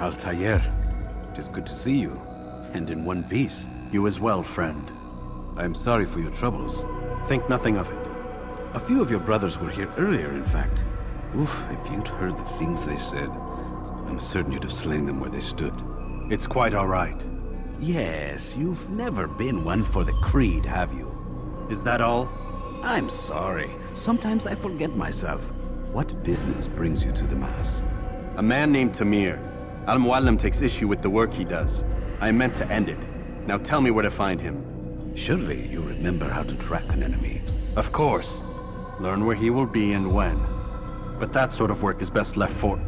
Altair, it is good to see you, and in one piece. You as well, friend. I am sorry for your troubles. Think nothing of it. A few of your brothers were here earlier, in fact. Oof, if you'd heard the things they said, I'm certain you'd have slain them where they stood. It's quite all right. Yes, you've never been one for the creed, have you? Is that all? I'm sorry. Sometimes I forget myself. What business brings you to Damascus? A man named Tamir. Al-Muallim takes issue with the work he does. I meant to end it. Now tell me where to find him. Surely you remember how to track an enemy. Of course. Learn where he will be and when. But that sort of work is best left for...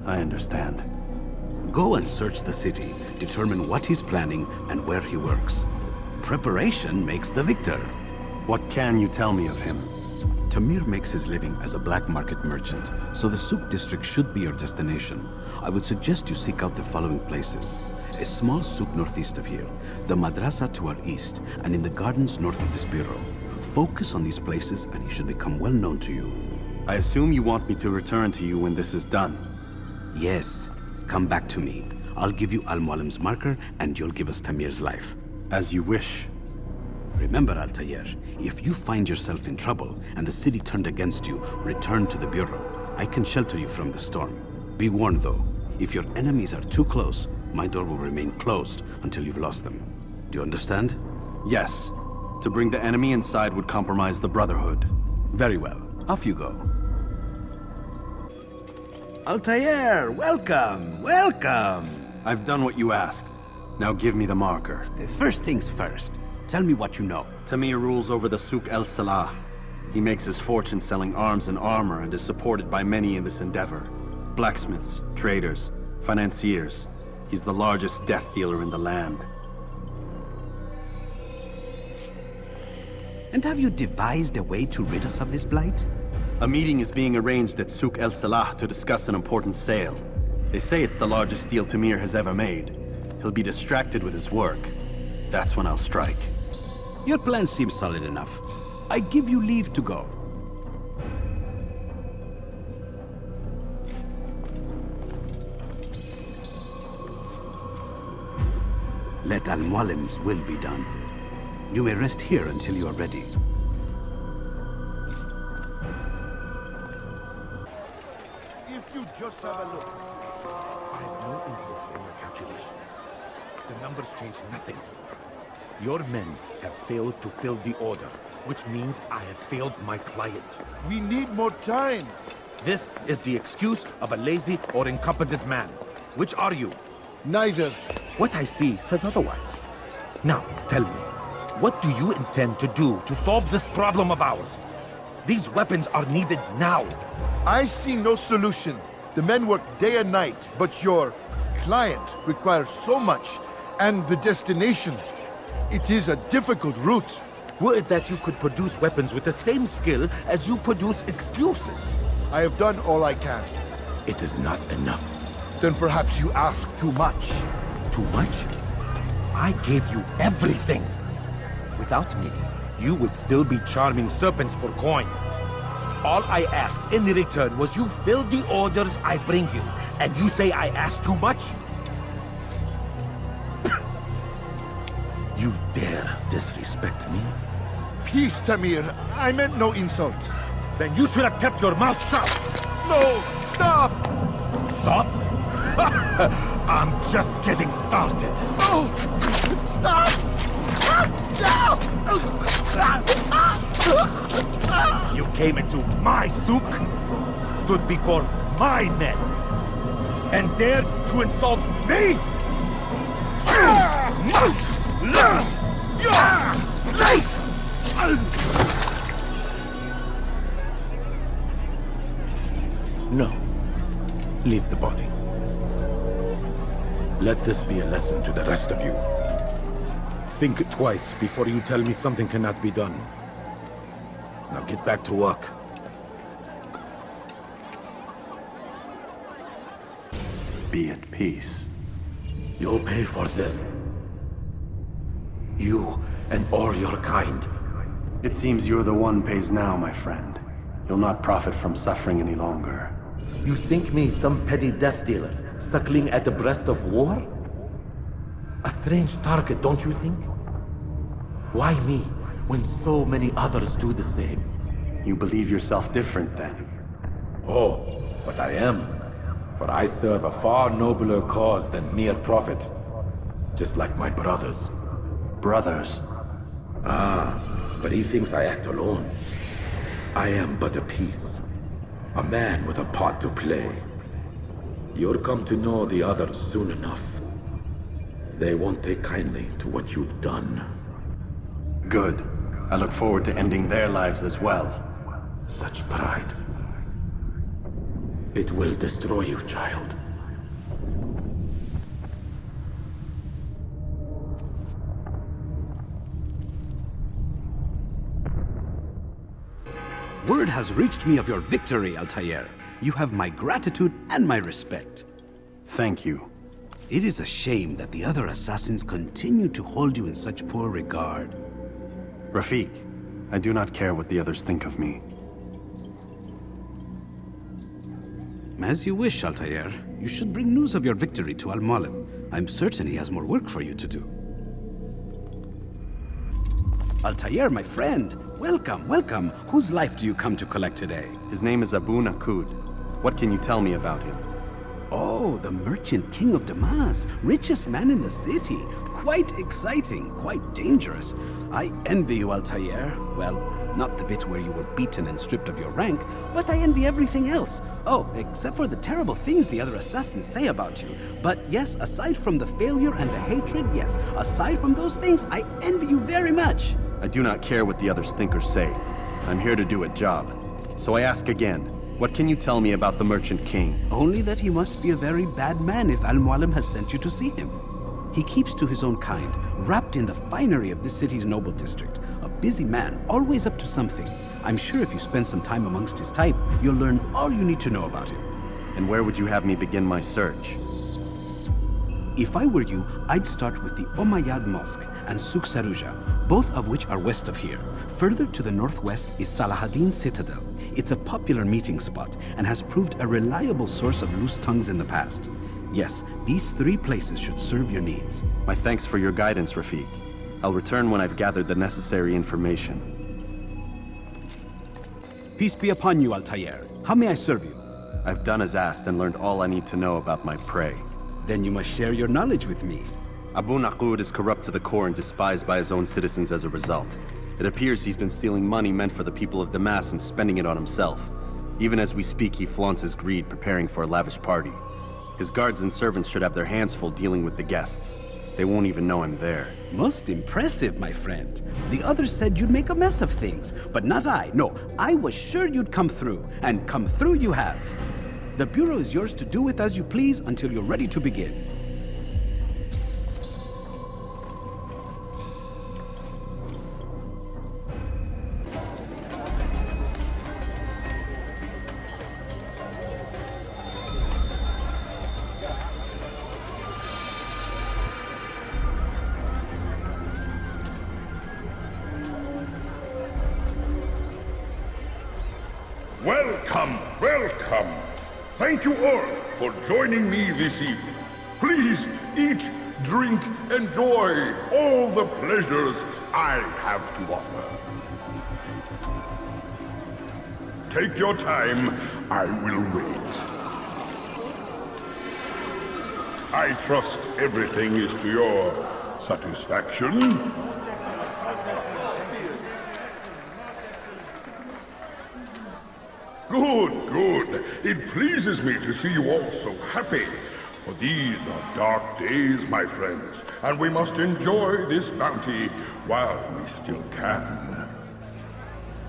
I understand. Go and search the city, determine what he's planning and where he works. Preparation makes the victor. What can you tell me of him? Tamir makes his living as a black market merchant, so the souk district should be your destination. I would suggest you seek out the following places. A small souk northeast of here, the madrasa to our east, and in the gardens north of this bureau. Focus on these places and he should become well known to you. I assume you want me to return to you when this is done. Yes. Come back to me. I'll give you Al-Muallim's marker and you'll give us Tamir's life. As you wish. Remember, Altair, if you find yourself in trouble and the city turned against you, return to the bureau. I can shelter you from the storm. Be warned though, if your enemies are too close, my door will remain closed until you've lost them. Do you understand? Yes. To bring the enemy inside would compromise the Brotherhood. Very well. Off you go. Altair, welcome, welcome! I've done what you asked. Now give me the marker. First things first. Tell me what you know. Tamir rules over the Souk El Salah. He makes his fortune selling arms and armor and is supported by many in this endeavor. Blacksmiths, traders, financiers. He's the largest death dealer in the land. And have you devised a way to rid us of this blight? A meeting is being arranged at Souk El Salah to discuss an important sale. They say it's the largest deal Tamir has ever made. He'll be distracted with his work. That's when I'll strike. Your plan seems solid enough. I give you leave to go. Let Al-Muallim's will be done. You may rest here until you are ready. If you just have a look. I have no interest in your calculations. The numbers change nothing. Your men have failed to fill the order, which means I have failed my client. We need more time. This is the excuse of a lazy or incompetent man. Which are you? Neither. What I see says otherwise. Now, tell me, what do you intend to do to solve this problem of ours? These weapons are needed now. I see no solution. The men work day and night, but your client requires so much, and the destination. It is a difficult route. Would that you could produce weapons with the same skill as you produce excuses. I have done all I can. It is not enough. Then perhaps you ask too much. Too much? I gave you everything. Without me, you would still be charming serpents for coin. All I ask in return was you fill the orders I bring you, and you say I ask too much? You dare disrespect me? Peace, Tamir. I meant no insult. Then you should have kept your mouth shut! No! Stop! Stop? I'm just getting started. Oh! Stop! You came into my souk, stood before my men, and dared to insult me? You must learn your place! No. Leave the body. Let this be a lesson to the rest of you. Think twice before you tell me something cannot be done. Now get back to work. Be at peace. You'll pay for this. You and all your kind. It seems you're the one pays now, my friend. You'll not profit from suffering any longer. You think me some petty death dealer, suckling at the breast of war? A strange target, don't you think? Why me, when so many others do the same? You believe yourself different, then? Oh, but I am. For I serve a far nobler cause than mere profit. Just like my brothers. Brothers? Ah, but he thinks I act alone. I am but a piece. A man with a part to play. You'll come to know the others soon enough. They won't take kindly to what you've done. Good. I look forward to ending their lives as well. Such pride. It will destroy you, child. Word has reached me of your victory, Altair. You have my gratitude and my respect. Thank you. It is a shame that the other assassins continue to hold you in such poor regard. Rafiq, I do not care what the others think of me. As you wish, Altair. You should bring news of your victory to Al-Mualim. I'm certain he has more work for you to do. Altair, my friend. Welcome, welcome. Whose life do you come to collect today? His name is Abu Naqud. What can you tell me about him? Oh, the merchant king of Damascus, richest man in the city. Quite exciting, quite dangerous. I envy you, Altair. Well, not the bit where you were beaten and stripped of your rank, but I envy everything else. Oh, except for the terrible things the other assassins say about you. But yes, aside from the failure and the hatred, yes, aside from those things, I envy you very much. I do not care what the others think or say. I'm here to do a job. So I ask again, what can you tell me about the Merchant King? Only that he must be a very bad man if Al-Mualim has sent you to see him. He keeps to his own kind, wrapped in the finery of this city's noble district. A busy man, always up to something. I'm sure if you spend some time amongst his type, you'll learn all you need to know about him. And where would you have me begin my search? If I were you, I'd start with the Umayyad Mosque and Souk Saruja, both of which are west of here. Further to the northwest is Salahaddin Citadel. It's a popular meeting spot and has proved a reliable source of loose tongues in the past. Yes, these three places should serve your needs. My thanks for your guidance, Rafiq. I'll return when I've gathered the necessary information. Peace be upon you, Altair. How may I serve you? I've done as asked and learned all I need to know about my prey. Then you must share your knowledge with me. Abu Naqud is corrupt to the core and despised by his own citizens as a result. It appears he's been stealing money meant for the people of Damascus and spending it on himself. Even as we speak, he flaunts his greed, preparing for a lavish party. His guards and servants should have their hands full dealing with the guests. They won't even know I'm there. Most impressive, my friend. The others said you'd make a mess of things, but not I. No, I was sure you'd come through, and come through you have. The Bureau is yours to do with as you please until you're ready to begin. Welcome, welcome. Thank you all for joining me this evening. Please eat, drink, enjoy all the pleasures I have to offer. Take your time, I will wait. I trust everything is to your satisfaction. Good, good. It pleases me to see you all so happy. For these are dark days, my friends, and we must enjoy this bounty while we still can.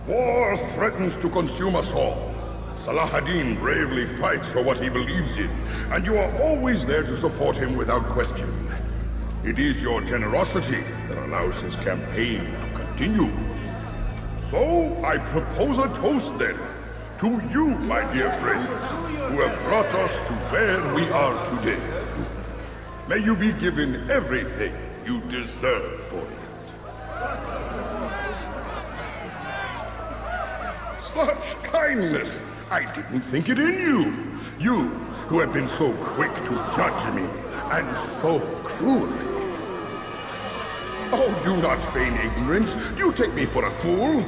War threatens to consume us all. Salahaddin bravely fights for what he believes in, and you are always there to support him without question. It is your generosity that allows his campaign to continue. So, I propose a toast then. To you, my dear friends, who have brought us to where we are today. May you be given everything you deserve for it. Such kindness! I didn't think it in you. You, who have been so quick to judge me, and so cruelly. Oh, do not feign ignorance. Do you take me for a fool?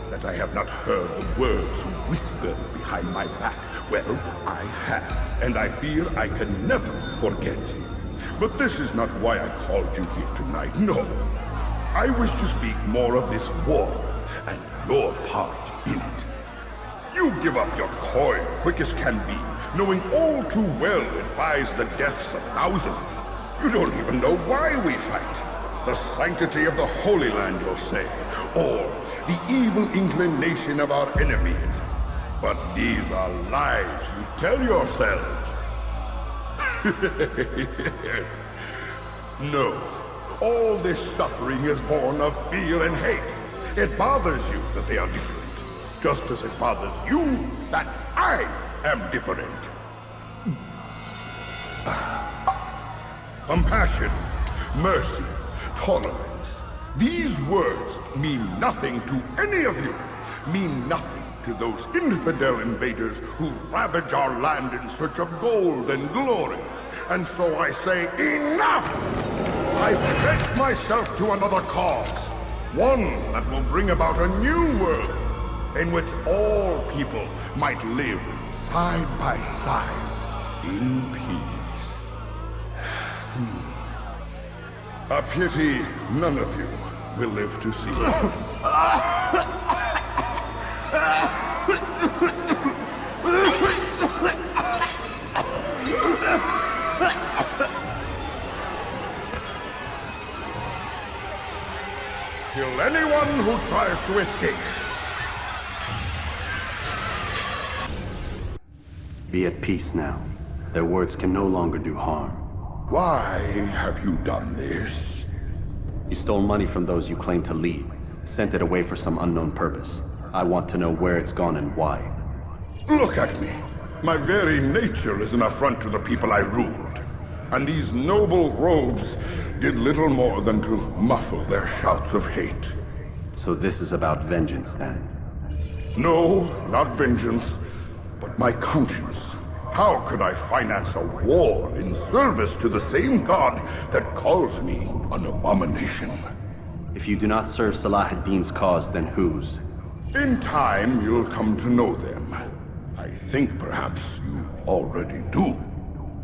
That I have not heard the words you whispered behind my back. Well, I have, and I fear I can never forget. But this is not why I called you here tonight, no. I wish to speak more of this war, and your part in it. You give up your coin quick as can be, knowing all too well it buys the deaths of thousands. You don't even know why we fight. The sanctity of the Holy Land, you'll say, or the evil inclination of our enemies. But these are lies you tell yourselves. No, all this suffering is born of fear and hate. It bothers you that they are different, just as it bothers you that I am different. Compassion, mercy, tolerance. These words mean nothing to any of you. Mean nothing to those infidel invaders who ravage our land in search of gold and glory. And so I say, enough! I've pledged myself to another cause. One that will bring about a new world in which all people might live side by side in peace. A pity none of you will live to see it. Kill anyone who tries to escape. Be at peace now. Their words can no longer do harm. Why have you done this? You stole money from those you claim to lead, sent it away for some unknown purpose. I want to know where it's gone and why. Look at me. My very nature is an affront to the people I ruled. And these noble robes did little more than to muffle their shouts of hate. So this is about vengeance, then? No, not vengeance, but my conscience. How could I finance a war in service to the same god that calls me an abomination? If you do not serve Salah ad-Din's cause, then whose? In time, you'll come to know them. I think perhaps you already do.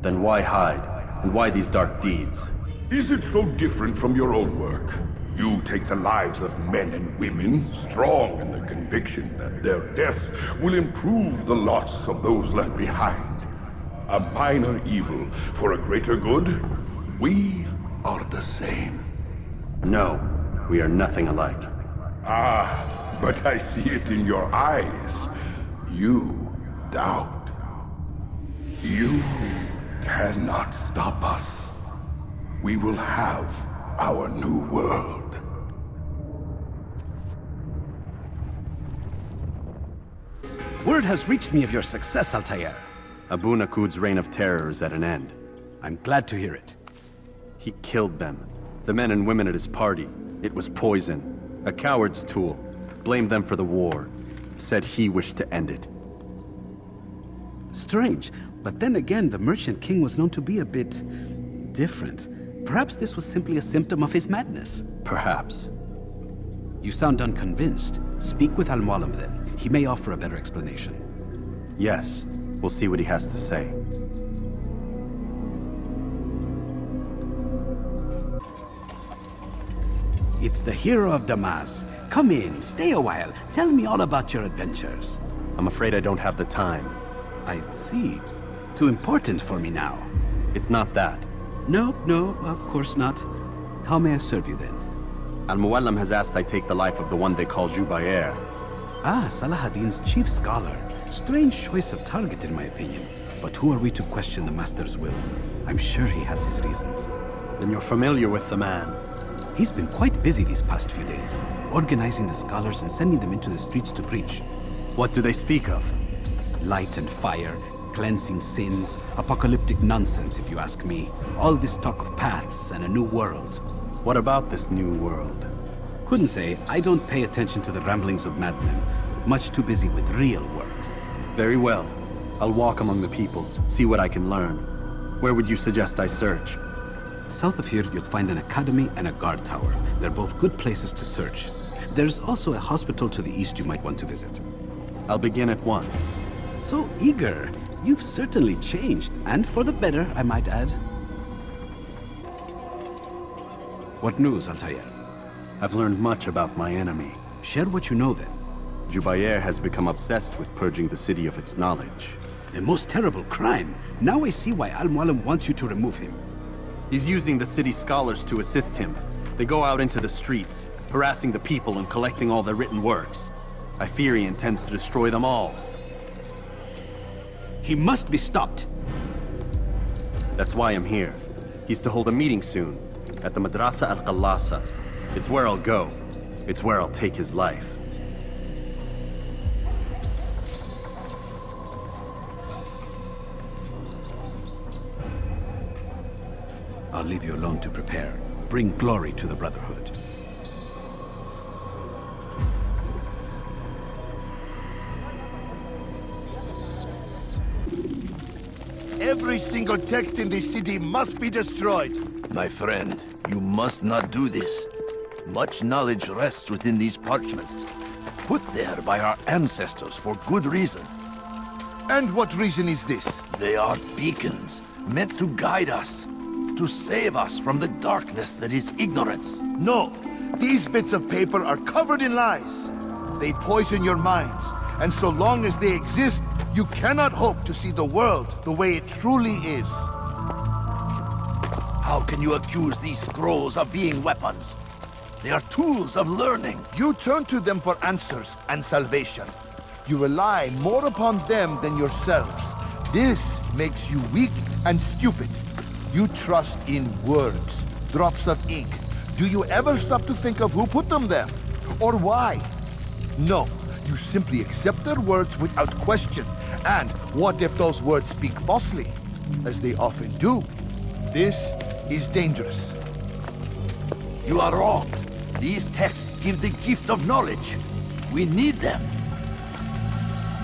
Then why hide? And why these dark deeds? Is it so different from your own work? You take the lives of men and women, strong in the conviction that their deaths will improve the lots of those left behind. A minor evil for a greater good? We are the same. No, we are nothing alike. Ah, but I see it in your eyes. You doubt. You cannot stop us. We will have our new world. Word has reached me of your success, Altair. Abu Nakud's reign of terror is at an end. I'm glad to hear it. He killed them. The men and women at his party. It was poison. A coward's tool. Blamed them for the war. Said he wished to end it. Strange, but then again, the Merchant King was known to be a bit different. Perhaps this was simply a symptom of his madness. Perhaps. You sound unconvinced. Speak with Al-Mualim then. He may offer a better explanation. Yes. We'll see what he has to say. It's the hero of Damascus. Come in, stay a while. Tell me all about your adventures. I'm afraid I don't have the time. I see. Too important for me now. It's not that. No, of course not. How may I serve you then? Al-Mualim has asked I take the life of the one they call Jubayr. Ah, Salah ad-Din's chief scholar. Strange choice of target in my opinion. But who are we to question the Master's will? I'm sure he has his reasons. Then you're familiar with the man. He's been quite busy these past few days, organizing the scholars and sending them into the streets to preach. What do they speak of? Light and fire, cleansing sins, apocalyptic nonsense if you ask me. All this talk of paths and a new world. What about this new world? Couldn't say. I don't pay attention to the ramblings of madmen. Much too busy with real work. Very well. I'll walk among the people, see what I can learn. Where would you suggest I search? South of here, you'll find an academy and a guard tower. They're both good places to search. There's also a hospital to the east you might want to visit. I'll begin at once. So eager. You've certainly changed, and for the better, I might add. What news, Altair? I've learned much about my enemy. Share what you know then. Jubair has become obsessed with purging the city of its knowledge. A most terrible crime. Now I see why Al-Mualim wants you to remove him. He's using the city scholars to assist him. They go out into the streets, harassing the people and collecting all their written works. I fear he intends to destroy them all. He must be stopped. That's why I'm here. He's to hold a meeting soon, at the Madrasa al-Qallasa. It's where I'll go. It's where I'll take his life. I'll leave you alone to prepare. Bring glory to the Brotherhood. Every single text in this city must be destroyed. My friend, you must not do this. Much knowledge rests within these parchments, put there by our ancestors for good reason. And what reason is this? They are beacons, meant to guide us, to save us from the darkness that is ignorance. No, these bits of paper are covered in lies. They poison your minds, and so long as they exist, you cannot hope to see the world the way it truly is. How can you accuse these scrolls of being weapons? They are tools of learning. You turn to them for answers and salvation. You rely more upon them than yourselves. This makes you weak and stupid. You trust in words, drops of ink. Do you ever stop to think of who put them there? Or why? No, you simply accept their words without question. And what if those words speak falsely? As they often do. This is dangerous. You are wrong. These texts give the gift of knowledge. We need them.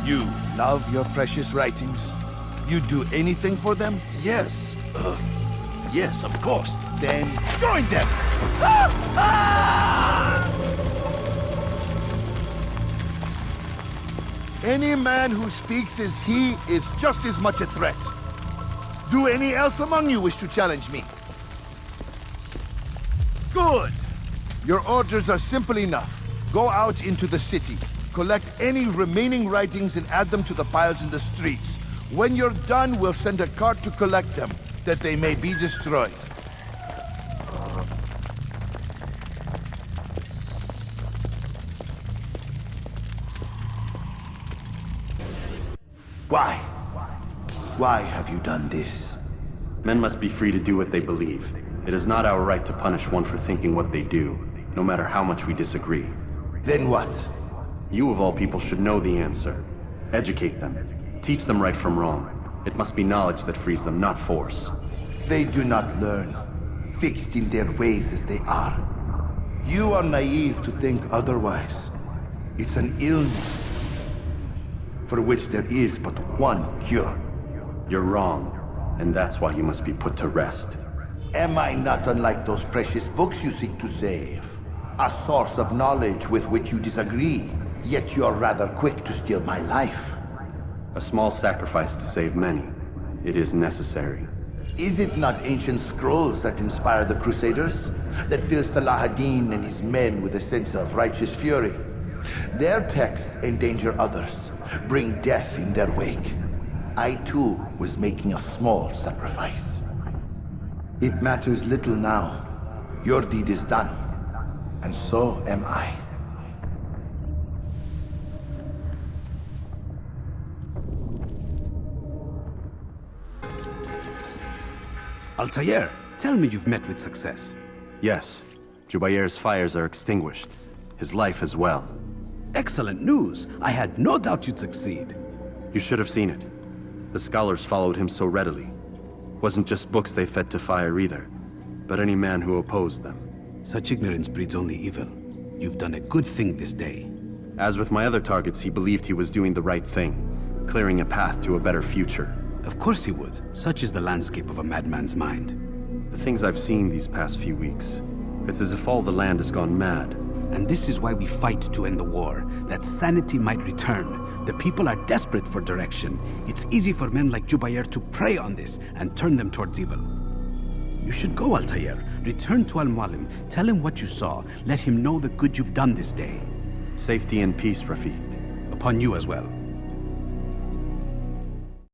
You love your precious writings? You'd do anything for them? Yes. Yes, of course. Then join them! Any man who speaks as he is just as much a threat. Do any else among you wish to challenge me? Good! Your orders are simple enough. Go out into the city, collect any remaining writings and add them to the piles in the streets. When you're done, we'll send a cart to collect them, that they may be destroyed. Why? Why have you done this? Men must be free to do what they believe. It is not our right to punish one for thinking what they do, no matter how much we disagree. Then what? You of all people should know the answer. Educate them. Teach them right from wrong. It must be knowledge that frees them, not force. They do not learn, fixed in their ways as they are. You are naive to think otherwise. It's an illness for which there is but one cure. You're wrong, and that's why you must be put to rest. Am I not unlike those precious books you seek to save? A source of knowledge with which you disagree, yet you are rather quick to steal my life. A small sacrifice to save many. It is necessary. Is it not ancient scrolls that inspire the Crusaders? That fill Salah ad-Din and his men with a sense of righteous fury? Their texts endanger others, bring death in their wake. I too was making a small sacrifice. It matters little now. Your deed is done, and so am I. Altair, tell me you've met with success. Yes, Jubair's fires are extinguished. His life as well. Excellent news. I had no doubt you'd succeed. You should have seen it. The scholars followed him so readily. Wasn't just books they fed to fire either, but any man who opposed them. Such ignorance breeds only evil. You've done a good thing this day. As with my other targets, he believed he was doing the right thing. clearing a path to a better future. Of course he would. Such is the landscape of a madman's mind. The things I've seen these past few weeks, it's as if all the land has gone mad. And this is why we fight to end the war, that sanity might return. The people are desperate for direction. It's easy for men like Jubair to prey on this and turn them towards evil. You should go, Altair. Return to Al-Mualim. Tell him what you saw. Let him know the good you've done this day. Safety and peace, Rafiq. Upon you as well.